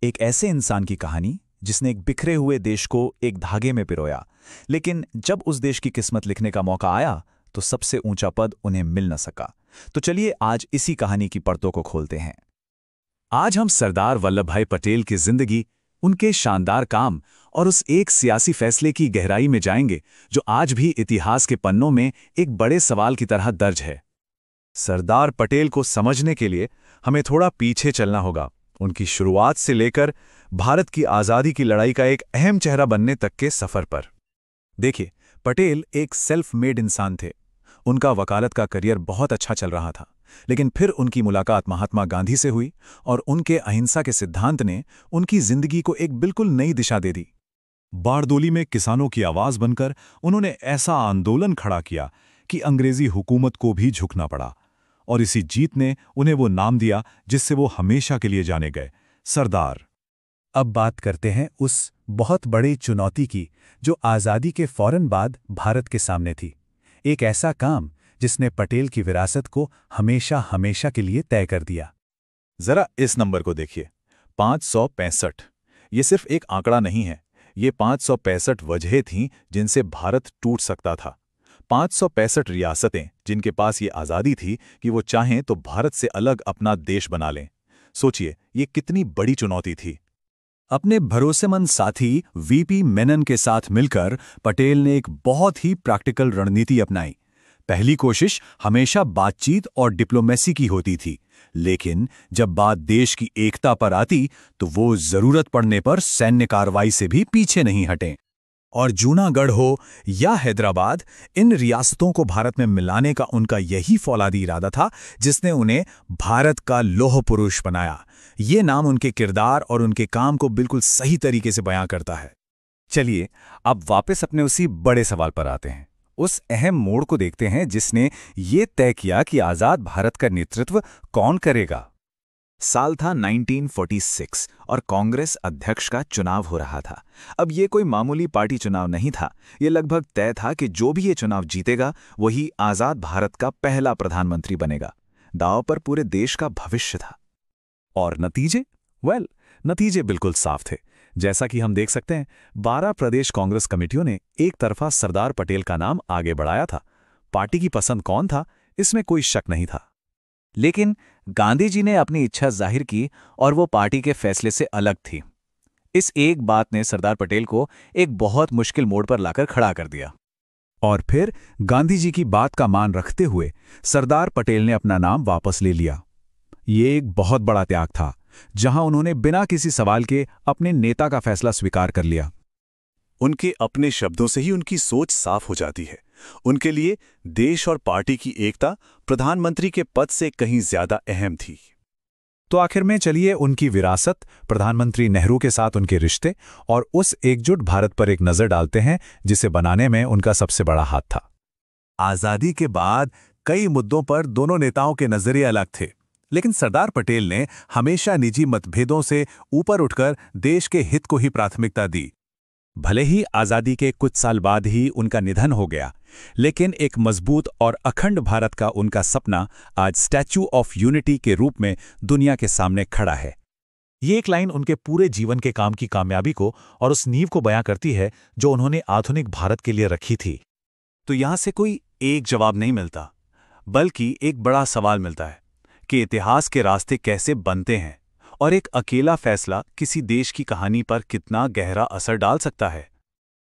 एक ऐसे इंसान की कहानी जिसने एक बिखरे हुए देश को एक धागे में पिरोया, लेकिन जब उस देश की किस्मत लिखने का मौका आया तो सबसे ऊंचा पद उन्हें मिल न सका। तो चलिए आज इसी कहानी की परतों को खोलते हैं। आज हम सरदार वल्लभ भाई पटेल की जिंदगी, उनके शानदार काम और उस एक सियासी फैसले की गहराई में जाएंगे जो आज भी इतिहास के पन्नों में एक बड़े सवाल की तरह दर्ज है। सरदार पटेल को समझने के लिए हमें थोड़ा पीछे चलना होगा, उनकी शुरुआत से लेकर भारत की आज़ादी की लड़ाई का एक अहम चेहरा बनने तक के सफर पर। देखिए, पटेल एक सेल्फ मेड इंसान थे। उनका वकालत का करियर बहुत अच्छा चल रहा था, लेकिन फिर उनकी मुलाकात महात्मा गांधी से हुई और उनके अहिंसा के सिद्धांत ने उनकी जिंदगी को एक बिल्कुल नई दिशा दे दी। बारडोली में किसानों की आवाज बनकर उन्होंने ऐसा आंदोलन खड़ा किया कि अंग्रेजी हुकूमत को भी झुकना पड़ा, और इसी जीत ने उन्हें वो नाम दिया जिससे वो हमेशा के लिए जाने गए, सरदार। अब बात करते हैं उस बहुत बड़ी चुनौती की जो आज़ादी के फौरन बाद भारत के सामने थी। एक ऐसा काम जिसने पटेल की विरासत को हमेशा हमेशा के लिए तय कर दिया। जरा इस नंबर को देखिए, 565। ये सिर्फ एक आंकड़ा नहीं है, ये 565 वजहें थीं जिनसे भारत टूट सकता था। 565 रियासतें जिनके पास ये आज़ादी थी कि वो चाहें तो भारत से अलग अपना देश बना लें। सोचिए, ये कितनी बड़ी चुनौती थी। अपने भरोसेमंद साथी वीपी मेनन के साथ मिलकर पटेल ने एक बहुत ही प्रैक्टिकल रणनीति अपनाई। पहली कोशिश हमेशा बातचीत और डिप्लोमेसी की होती थी, लेकिन जब बात देश की एकता पर आती तो वो जरूरत पड़ने पर सैन्य कार्रवाई से भी पीछे नहीं हटे। और जूनागढ़ हो या हैदराबाद, इन रियासतों को भारत में मिलाने का उनका यही फौलादी इरादा था जिसने उन्हें भारत का लौह पुरुष बनाया। ये नाम उनके किरदार और उनके काम को बिल्कुल सही तरीके से बयां करता है। चलिए अब वापस अपने उसी बड़े सवाल पर आते हैं। उस अहम मोड़ को देखते हैं जिसने ये तय किया कि आजाद भारत का नेतृत्व कौन करेगा। साल था 1946 और कांग्रेस अध्यक्ष का चुनाव हो रहा था। अब ये कोई मामूली पार्टी चुनाव नहीं था, ये लगभग तय था कि जो भी ये चुनाव जीतेगा वही आजाद भारत का पहला प्रधानमंत्री बनेगा। दांव पर पूरे देश का भविष्य था। और नतीजे? नतीजे बिल्कुल साफ थे। जैसा कि हम देख सकते हैं, 12 प्रदेश कांग्रेस कमेटियों ने एक तरफा सरदार पटेल का नाम आगे बढ़ाया था। पार्टी की पसंद कौन था, इसमें कोई शक नहीं था। लेकिन गांधी जी ने अपनी इच्छा जाहिर की और वो पार्टी के फैसले से अलग थी। इस एक बात ने सरदार पटेल को एक बहुत मुश्किल मोड़ पर लाकर खड़ा कर दिया। और फिर गांधी जी की बात का मान रखते हुए सरदार पटेल ने अपना नाम वापस ले लिया। ये एक बहुत बड़ा त्याग था, जहां उन्होंने बिना किसी सवाल के अपने नेता का फैसला स्वीकार कर लिया। उनके अपने शब्दों से ही उनकी सोच साफ हो जाती है। उनके लिए देश और पार्टी की एकता प्रधानमंत्री के पद से कहीं ज्यादा अहम थी। तो आखिर में चलिए उनकी विरासत, प्रधानमंत्री नेहरू के साथ उनके रिश्ते और उस एकजुट भारत पर एक नजर डालते हैं जिसे बनाने में उनका सबसे बड़ा हाथ था। आजादी के बाद कई मुद्दों पर दोनों नेताओं के नजरिए अलग थे, लेकिन सरदार पटेल ने हमेशा निजी मतभेदों से ऊपर उठकर देश के हित को ही प्राथमिकता दी। भले ही आजादी के कुछ साल बाद ही उनका निधन हो गया, लेकिन एक मजबूत और अखंड भारत का उनका सपना आज स्टैच्यू ऑफ यूनिटी के रूप में दुनिया के सामने खड़ा है। ये एक लाइन उनके पूरे जीवन के काम की कामयाबी को और उस नींव को बयां करती है जो उन्होंने आधुनिक भारत के लिए रखी थी। तो यहां से कोई एक जवाब नहीं मिलता, बल्कि एक बड़ा सवाल मिलता है कि इतिहास के रास्ते कैसे बनते हैं और एक अकेला फैसला किसी देश की कहानी पर कितना गहरा असर डाल सकता है।